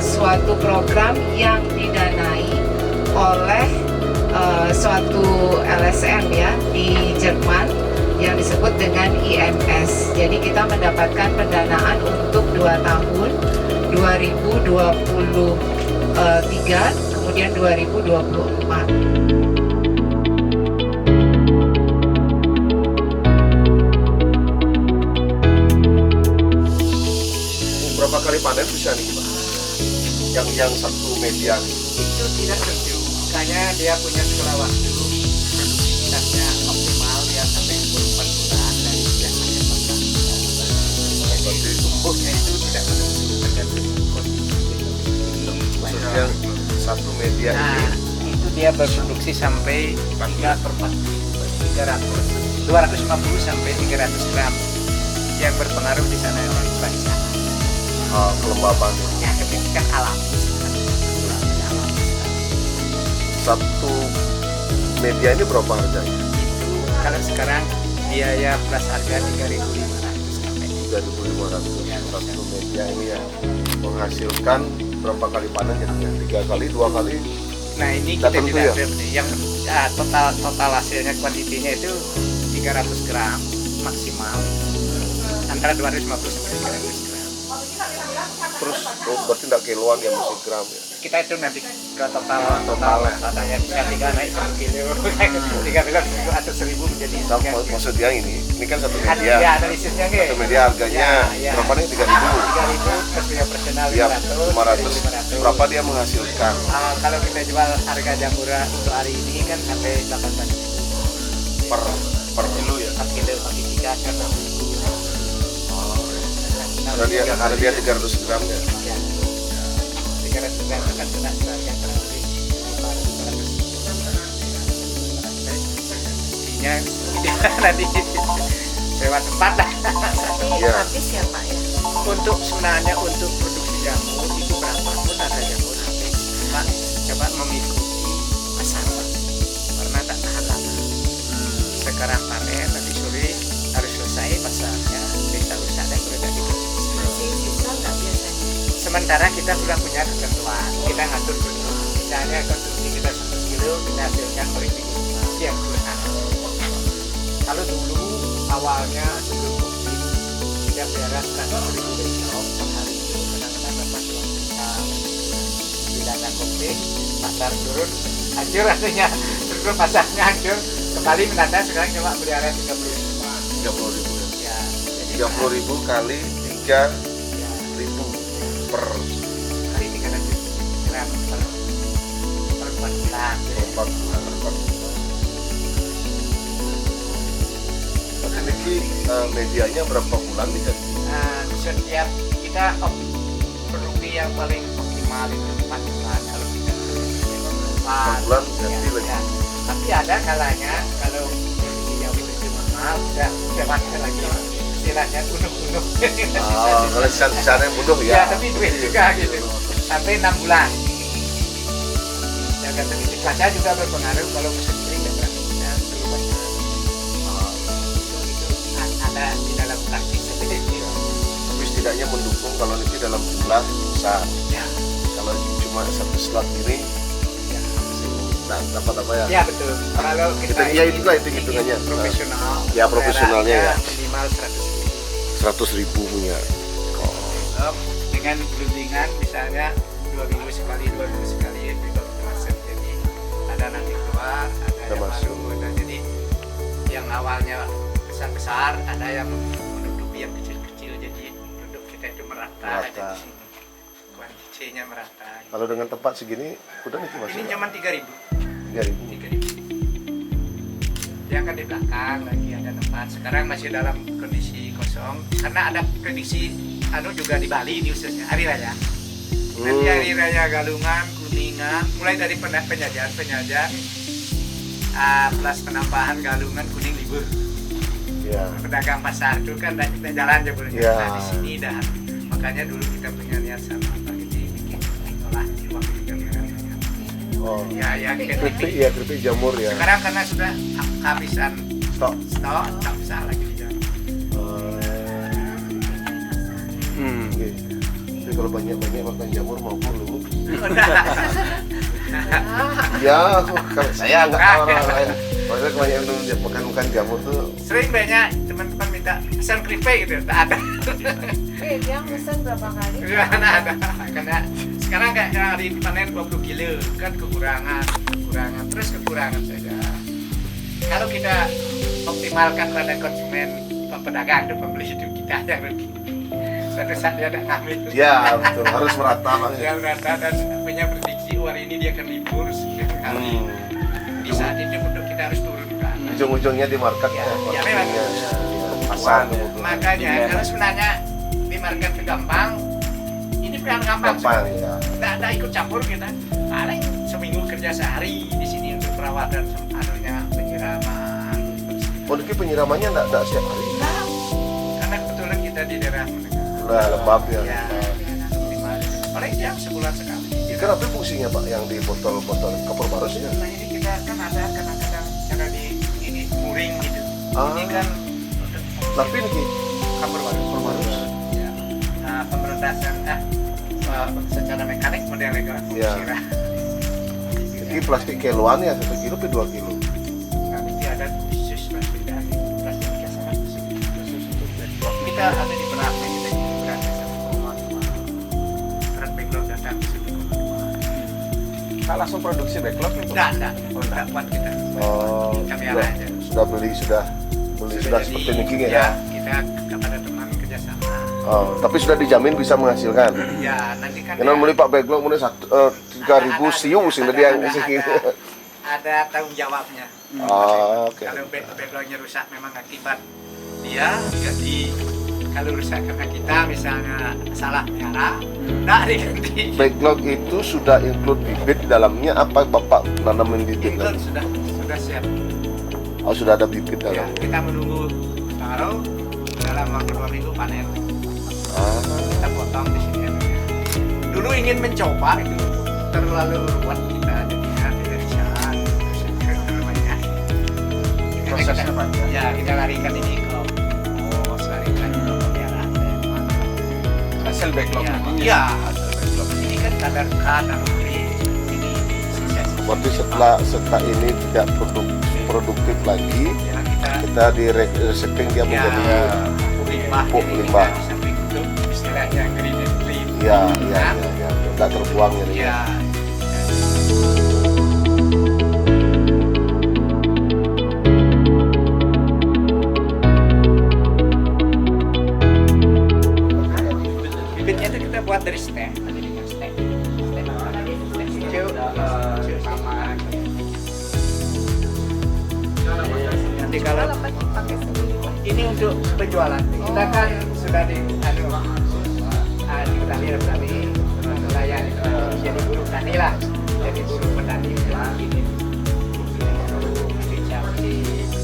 suatu program yang didanai oleh suatu LSM ya di Jerman yang disebut dengan IMS. Jadi kita mendapatkan pendanaan untuk 2 tahun, 2023 kemudian 2024. Berapa kali panen bisa nih Pak? Yang satu media Itu tidak tentu, makanya dia punya skala waktu produktivitasnya optimal ya sampai 24 bulan dari biasanya 4 bulan. Jadi tumbuhnya itu tidak menentu tergantung kondisi. yang satu media Nah, ini itu dia berproduksi sampai 250 sampai 300 gram. Yang berpengaruh di sana adalah cuaca. kelembaban. Ya, ketika alam. Satu media ini berapa harganya? Itu kalau sekarang biaya plus harga 3.500 sampai 3.500. Satu media ini yang menghasilkan berapa kali panen jadinya? 3 kali, 2 kali? Nah ini Tidak kita tentu tidak ya? ada yang total hasilnya kuantitinya itu 300 gram maksimal antara 250 sampai 300 gram. Terus berarti tidak kiloan ya, mesti gram ya? Kita itu nanti ke totalnya katanya bisa 3 naik 1 kilo 3 kilo atau 1.000 menjadi Maksudnya ini kan satu ya media. analisisnya Satu media harganya berapa nih? 3.000. 3.000 plus biaya personal Dia 500. 500. Berapa dia menghasilkan? Kalau kita jual harga jamura untuk hari ini kan sampai 800 Per kilo ya? 4 kilo bagi 3 kan Ada dia 300 gram ya? ya 300 gram itu kan kena yang kurang lebih 500 nanti sewa tempat lah. Iya. Habis ya Pak ya. Untuk sebenarnya untuk produksi jamur itu berapapun ada jamur habis. Pak coba mengikuti pasar karena tak tahan lama. Sekarang panen nanti sore harus selesai pasarnya bisa rusak dan sudah diproduksi. Masih sisa nggak biasanya? Sementara kita sudah punya ketentuan, kita ngatur dulu. Misalnya konsumsi kita 1 kilo, kita hasilkan oleh 3 yang kurang. Kalau dulu awalnya sebelum COVID kita biara 100.000 besok per hari itu kadang-kadang lepas uang kita dilanda COVID, pasar turun, hancur artinya terus pasarnya hancur, kembali menanda sekarang cuma biara 30.000. 30.000 ya? Ya, jadi 30.000 kali 3.000 ya, per kali 300 gram per 4 bulan. 4 bulan. Berarti ini medianya berapa bulan nih kan? Nah, setiap kita produksi yang paling optimal itu 4 bulan kalau kita 4 bulan ganti lagi. ya. Tapi ada kalanya kalau produksi jamur itu mahal, udah lewatnya lagi istilahnya bunuh-bunuh. Kalau sisa-sisanya bunuh Ya, ya? tapi duit juga gitu. Sampai 6 bulan. Jaga sedikit cuaca juga berpengaruh kalau musim kering dan praktisnya perlu banyak. Itu ada di dalam praktis seperti itu. Tapi setidaknya mendukung kalau nanti dalam jumlah besar. Ya, Kalau cuma satu slot ini, ya. nah dapat apa ya? Ya betul. Kalau kita Ya, itulah itu hitungannya. profesional. Ya, profesionalnya ya. Minimal 100.000. 100.000 punya. Dengan bimbingan misalnya 2 minggu sekali itu masuk. Jadi ada nanti keluar, ada yang Termasuk. baru, ada jadi yang awalnya besar-besar, ada yang menutupi yang kecil-kecil. Jadi duduk kita itu merata. Merata. Ada di sini. Kuantitinya merata. Kalau dengan tempat segini, udah nih masih Ini cuma 3.000. 3.000. 3.000. Dia kan di belakang lagi ada tempat. Sekarang masih dalam kondisi kosong karena ada prediksi juga di Bali ini khususnya hari raya. Nanti hari raya Galungan, Kuningan, mulai dari penyajian plus penambahan Galungan, Kuning libur. Ya. Pedagang pasar itu kan kita jalan aja boleh. Ya. Nah, di sini dah. Makanya dulu kita punya niat sama Pak Gede bikin olah di waktu kita banyak. Oh. Ya Keripik ya, keripik jamur ya. sekarang karena sudah kehabisan Stok. tak bisa lagi di jalan. Oke. Keripik kalau banyak-banyak makan jamur mau lu. Ya, kalau saya nggak orang lain. Maksudnya kebanyakan makan jamur tuh. Sering banyak teman-teman minta pesan keripik gitu, tak ada. Dia pesan berapa kali? Mana ada. Karena sekarang kayak hari panen 20 kilo kan kekurangan terus kekurangan saja. Kalau kita optimalkan pada konsumen, pedagang dan pembeli itu kita yang rugi. Suatu saat dia ada ngambil. Ya betul, harus merata banget. Dia merata dan punya prediksi hari ini dia akan libur sekian kali. Di saat itu produk kita harus turunkan. Ujung-ujungnya di market Ya memang. pasar. Makanya kalau sebenarnya di market itu gampang, ini gampang. Ya. Tidak ikut campur kita. Paling seminggu kerja sehari di sini untuk perawatan penyiraman. Oh, ini penyiramannya enggak setiap hari. Nah, karena kebetulan kita di daerah menengah. Udah lembab ya. Ya, paling jam sebulan sekali. Itu apa fungsinya Pak yang di botol-botol kapur barus ya? Nah ini kita kan ada kadang-kadang cara di ini muring gitu. Ini kan Tapi ini kapur barus. Ya. Nah, pemberantasan secara mekanik modelnya kan. Ya. Ini plastik kiloan ya, 1 kilo ke 2 kilo. Nanti ada khusus plastik dari plastik biasa khusus untuk backlog. Kita ada di beratnya kita ini beratnya 1,2. Berat backlog datang 1,2. Kak langsung produksi backlog nih? Enggak buat kita. Oh, Kami sudah, aja. sudah beli seperti ini ya, kita kepada teman kerjasama. Oh, tapi sudah dijamin bisa menghasilkan. Ya, nanti kan Karena mulai Pak backlog mulai 3.000 siu sih tadi yang ada tanggung jawabnya. Oh, oke. Kalau backlognya rusak memang akibat dia ganti. Kalau rusak karena kita misalnya salah melihara, enggak diganti. Backlog itu sudah include bibit di dalamnya apa Bapak nanamin bibit? Include sudah siap. Oh, sudah ada bibit Ya, dalam. kita menunggu taruh dalam waktu 2 minggu panen. Ah, Kita potong di sini. Dulu ingin mencoba itu terlalu ruwet kita jadinya tidak bisa. Terlalu banyak. Prosesnya panjang. Ya, kita larikan ini ke larikan ke pemeliharaan. Hasil backlog Ya, ini. iya, hasil backlog. Ini kan kadar ini sisa. berarti setelah ini tidak produktif lagi, Ya, kita di resetting dia menjadi pupuk limbah. Di samping itu istilahnya green and clean. ya, tidak terbuang ya. Ya. Bibitnya itu kita buat dari stem, jadi dengan stem hijau sama. Nanti kalau ini untuk penjualan, kita kan sudah di petani nelayan, jadi buruh tani lah, jadi buruh petani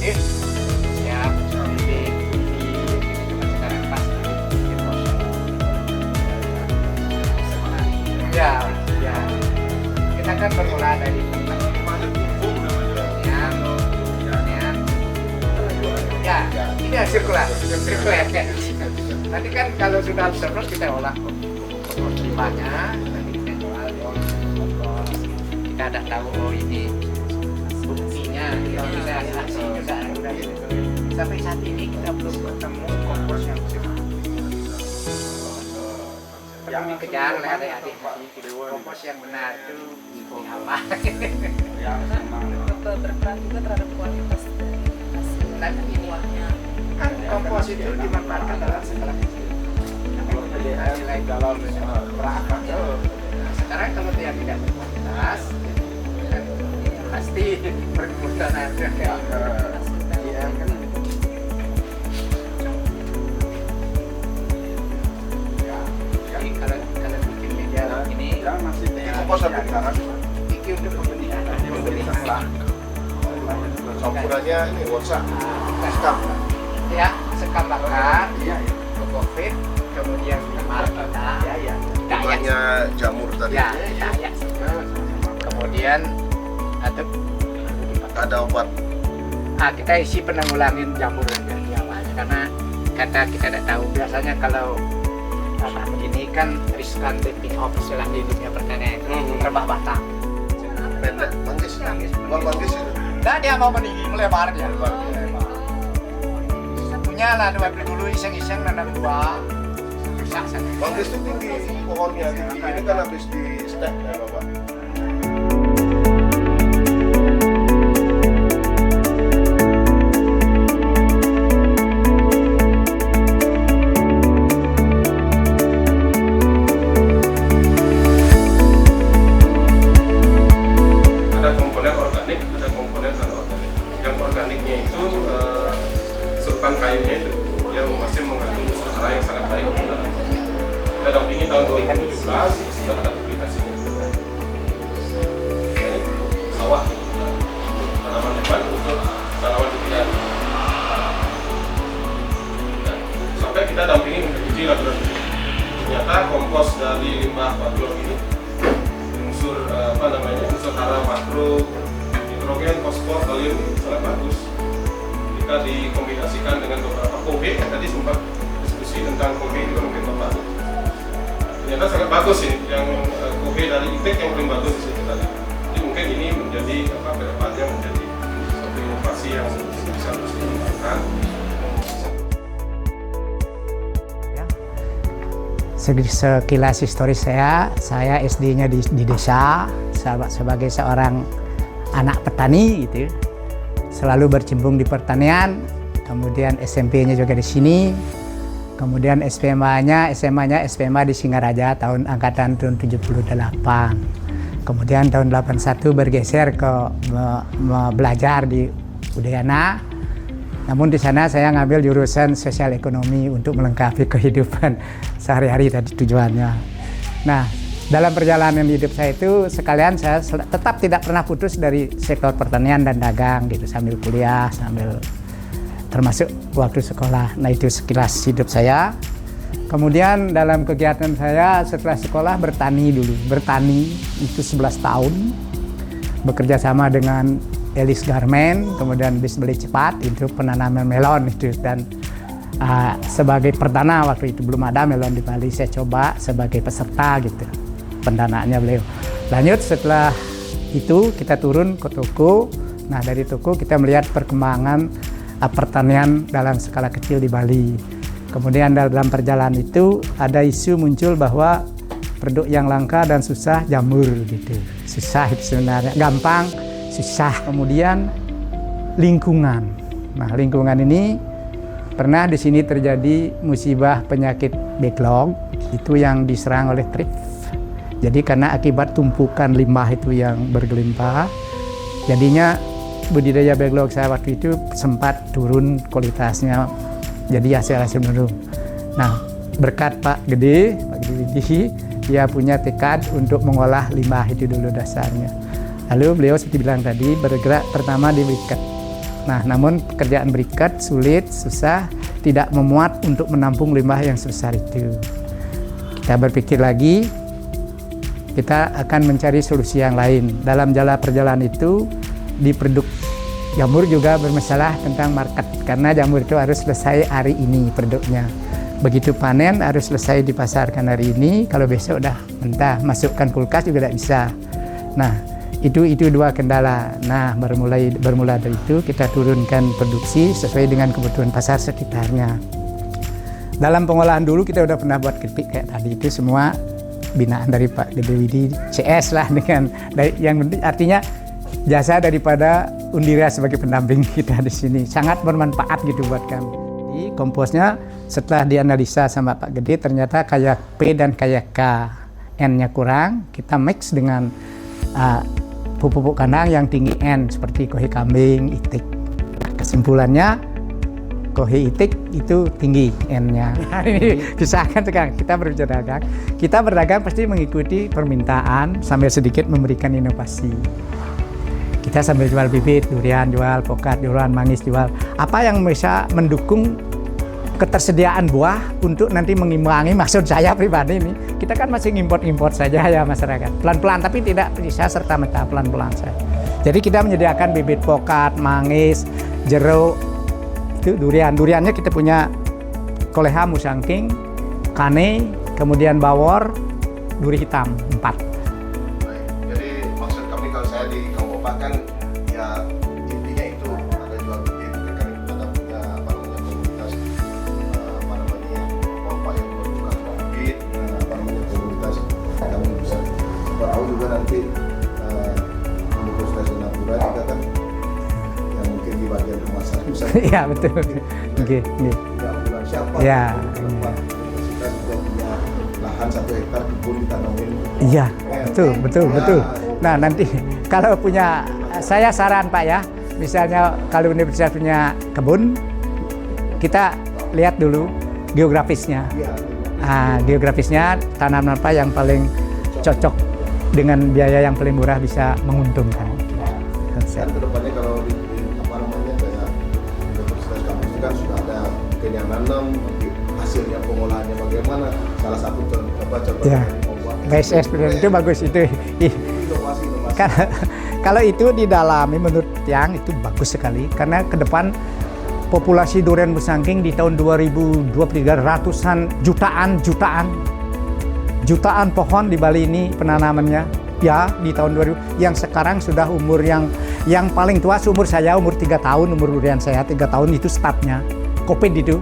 ini siap sekarang pas ya kita kan bermula dari ya sirkular kan. Nanti kan kalau sudah surplus kita olah limbahnya, nanti kita jual kita ada tahu ini buktinya, kita hasil juga udah gitu. Sampai saat ini kita belum bertemu kompos yang yang dikejar oleh adik-adik kompos yang benar itu apa? Berperan juga terhadap kualitas Dan buahnya kan kompos itu dimanfaatkan dalam segala kecil. Nilai dalam berapa? Nah, sekarang kalau dia tidak berkualitas, kan pasti perkebunan ada ya kan. Jadi kalau bikin media ini Kompos sampai sekarang iki untuk pembelian. campurannya ini worsa, skam. Ya, sekam bakar, kokofit, kemudian kemar, Bukannya jamur tadi. ya, kemudian atau Ada obat. kita isi penanggulangin jamur aja di awal karena kita tidak tahu biasanya kalau Tanah begini kan riskan taking off istilah di dunia pertanian itu terbah batang. Pendek, manggis. Bukan manggis itu. Nah dia mau meninggi melebar dia. Punya lah dulu iseng-iseng nanam dua. Rusak sana. Manggis itu tinggi, pohonnya tinggi. Ini kan habis di stek ya Bapak. Ada komponen organik, ada komponen non-organik. Yang organiknya itu sulfan kayunya itu yang masih mengandung unsur hara yang sangat baik. Kita dampingi tahun 2017 sudah ada publikasinya. Ini sawah, tanaman depan untuk tanaman durian. Nah, sampai kita dampingi untuk uji laboratorium. Ternyata kompos dari limbah baklok ini unsur unsur hara makro, nitrogen, fosfor, kalium sangat bagus. Jika dikombinasikan dengan beberapa kobe yang tadi sempat diskusi tentang kobe juga mungkin Bapak. Ternyata sangat bagus ini yang kobe dari ITEK yang paling bagus di sini tadi. Jadi mungkin ini menjadi kedepannya menjadi suatu inovasi yang bisa terus dikembangkan. Sekilas historis saya SD-nya di desa sebagai seorang anak petani gitu. Selalu bercimpung di pertanian, kemudian SMP-nya juga di sini. Kemudian SMA-nya di Singaraja angkatan tahun 78. Kemudian tahun 81 bergeser ke belajar di Udayana. Namun di sana saya ngambil jurusan sosial ekonomi untuk melengkapi kehidupan sehari-hari tadi tujuannya. Nah, dalam perjalanan hidup saya itu sekalian saya tetap tidak pernah putus dari sektor pertanian dan dagang gitu sambil kuliah, sambil termasuk waktu sekolah. Nah, itu sekilas hidup saya. Kemudian dalam kegiatan saya setelah sekolah bertani dulu. Bertani itu 11 tahun. Bekerja sama dengan Elis Garmen, kemudian bis beli cepat itu penanaman melon itu, dan sebagai perdana waktu itu belum ada melon di Bali, saya coba sebagai peserta gitu pendanaannya beliau. Lanjut setelah itu kita turun ke toko. Nah, dari toko kita melihat perkembangan pertanian dalam skala kecil di Bali. Kemudian dalam perjalanan itu ada isu muncul bahwa produk yang langka dan susah jamur gitu. Susah itu sebenarnya, gampang susah. Kemudian lingkungan. Nah, lingkungan ini pernah di sini terjadi musibah penyakit backlog itu yang diserang oleh trip. Jadi karena akibat tumpukan limbah itu yang bergelimpah, jadinya budidaya backlog saya waktu itu sempat turun kualitasnya. Jadi hasil menurun. Nah, berkat Pak Gede Widi, dia punya tekad untuk mengolah limbah itu dulu dasarnya. Lalu beliau seperti bilang tadi bergerak pertama di berikat. Nah, namun pekerjaan berikat sulit, susah, tidak memuat untuk menampung limbah yang sebesar itu. Kita berpikir lagi, kita akan mencari solusi yang lain. Dalam perjalanan itu di produk jamur juga bermasalah tentang market, karena jamur itu harus selesai hari ini produknya. Begitu panen harus selesai dipasarkan hari ini, kalau besok udah mentah, masukkan kulkas juga tidak bisa. Nah, itu dua kendala. Nah, bermula dari itu kita turunkan produksi sesuai dengan kebutuhan pasar sekitarnya. Dalam pengolahan dulu kita udah pernah buat keripik kayak tadi, itu semua binaan dari Pak Gede Widi, CS lah, dengan yang artinya jasa daripada Undira sebagai pendamping kita di sini. Sangat bermanfaat gitu buat kami. Jadi komposnya setelah dianalisa sama Pak Gede, ternyata kayak P dan kayak K, N-nya kurang, kita mix dengan pupuk kandang yang tinggi N seperti kohe kambing, itik. Kesimpulannya kohe itik itu tinggi N-nya. Ini kisahkan sekarang kita berdagang. Kita berdagang pasti mengikuti permintaan sambil sedikit memberikan inovasi. Kita sambil jual bibit, durian jual, pokat jual, manggis jual. Apa yang bisa mendukung ketersediaan buah untuk nanti mengimbangi, maksud saya pribadi ini, kita kan masih import saja ya masyarakat. Pelan-pelan, tapi tidak bisa serta-merta, pelan-pelan saja. Jadi kita menyediakan bibit pokat, manggis, jeruk, itu durian. Duriannya kita punya koleha musangking, kane, kemudian bawor, duri hitam 4. Baik. Jadi maksud kami kalau saya di Kampung Bapak kan ya intinya itu ada jual beli terkait ada punya apa namanya komunitas apa namanya Bapak yang bertukar kopi apa namanya komunitas kami bisa tahu juga nanti untuk stasiun Napura juga kan yang mungkin di bagian kemasan bisa Iya betul. Oke. ya bulan siapa Ya. universitas juga punya lahan 1 hektar kebun ditanamin. Iya, betul. Nah, nanti kalau punya, saya saran Pak ya, misalnya kalau universitas punya kebun, kita lihat dulu geografisnya. Geografisnya tanaman apa yang paling cocok dengan biaya yang paling murah bisa menguntungkan. Kan kedepannya kalau di apa namanya kayak universitas kampus itu kan sudah ada mungkin yang nanam, tapi hasilnya pengolahannya bagaimana? Salah satu contoh Ya. membuat BSS itu bagus itu. inovasi. Kalau itu didalami menurut Tiang itu bagus sekali karena ke depan populasi durian Musangking di tahun 2023 ratusan jutaan pohon di Bali ini penanamannya ya di tahun 2000 yang sekarang sudah umur yang paling tua seumur saya umur 3 tahun umur durian saya 3 tahun itu startnya COVID itu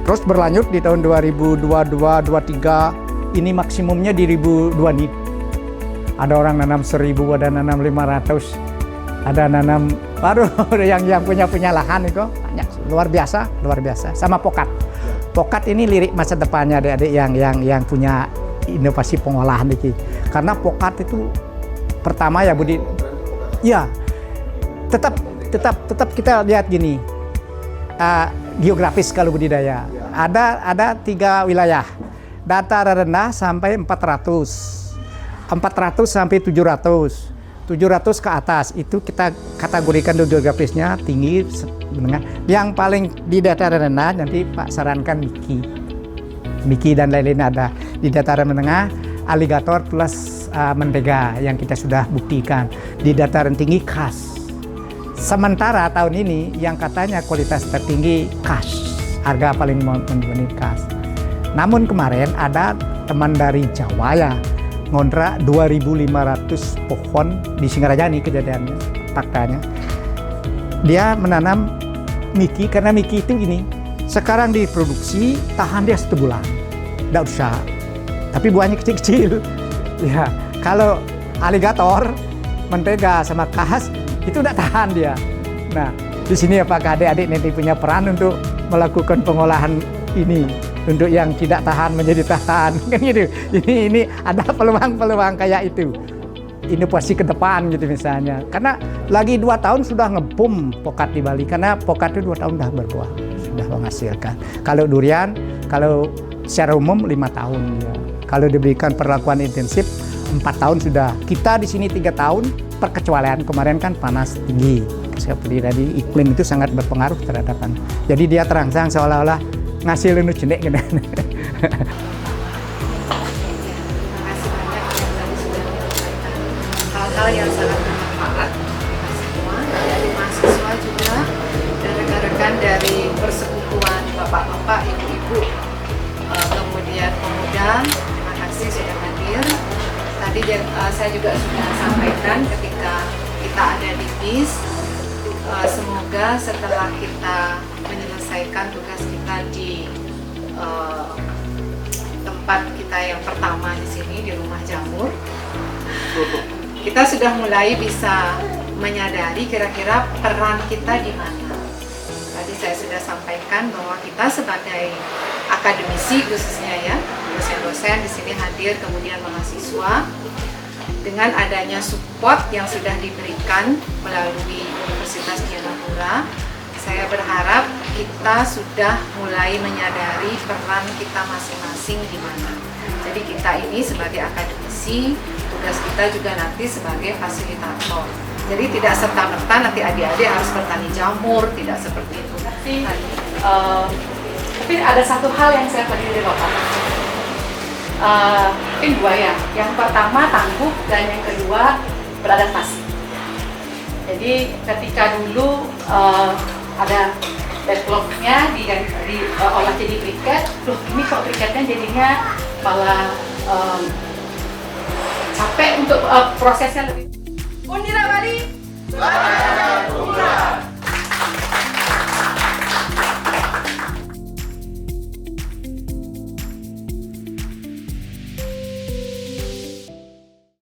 terus berlanjut di tahun 2022-23 ini maksimumnya di 1002 nih. Ada orang nanam 1000, ada nanam 500, ada nanam baru yang punya lahan itu luar biasa. Sama pokat. Pokat ini lirik masa depannya adik-adik yang punya inovasi pengolahan ini. Karena pokat itu pertama ya Budi. Ya. Tetap kita lihat gini. Geografis kalau budidaya. Ada 3 wilayah. Dataran rendah sampai 400 sampai 700 ke atas itu kita kategorikan geografisnya tinggi menengah. Yang paling di dataran rendah nanti Pak sarankan Miki dan lain-lain ada di dataran menengah aligator plus mentega yang kita sudah buktikan di dataran tinggi khas. Sementara tahun ini yang katanya kualitas tertinggi khas harga paling menjual khas. Namun kemarin ada teman dari Jawa ya ngontrak 2.500 pohon di Singarajani kejadiannya, faktanya. Dia menanam Miki karena Miki itu gini, sekarang diproduksi tahan dia 1 bulan, tidak usah. Tapi buahnya kecil-kecil. Ya, kalau aligator, mentega sama khas itu tidak tahan dia. Nah, di sini apakah adik-adik nanti punya peran untuk melakukan pengolahan ini? Untuk yang tidak tahan menjadi tahan kan gitu. Ini ada peluang-peluang kayak itu. Inovasi ke depan gitu misalnya. Karena lagi 2 tahun sudah ngebum pokat di Bali karena pokat itu 2 tahun sudah berbuah, sudah menghasilkan. Kalau durian kalau secara umum 5 tahun ya. Kalau diberikan perlakuan intensif 4 tahun sudah. Kita di sini 3 tahun perkecualian kemarin kan panas tinggi. Seperti tadi iklim itu sangat berpengaruh terhadap. Jadi dia terangsang seolah-olah ngasih lu cendek gitu. Terima kasih banyak yang tadi sudah menyampaikan hal-hal yang sangat bermanfaat kita semua, dari mahasiswa juga dan rekan-rekan dari persekutuan bapak-bapak, ibu-ibu, kemudian pemuda. Terima kasih sudah hadir. Tadi saya juga sudah sampaikan ketika kita ada di BIS, semoga setelah kita menyelesaikan tugas kita di tempat kita yang pertama di sini di rumah jamur, kita sudah mulai bisa menyadari kira-kira peran kita di mana. Tadi saya sudah sampaikan bahwa kita sebagai akademisi khususnya ya, dosen-dosen di sini hadir, kemudian mahasiswa, dengan adanya support yang sudah diberikan melalui Universitas Dianapura, saya berharap kita sudah mulai menyadari peran kita masing-masing di mana. Jadi kita ini sebagai akademisi, tugas kita juga nanti sebagai fasilitator. Jadi tidak serta-merta nanti adik-adik harus bertani jamur, tidak seperti itu. Tapi ada satu hal yang saya pelajari dari Bapak. Mungkin 2 ya. Yang pertama tangguh dan yang kedua beradaptasi. Jadi ketika dulu ada backlognya diolah jadi briket, loh ini kok briketnya jadinya kepala capek untuk prosesnya lebih. Undira Bali, Selamat umrah.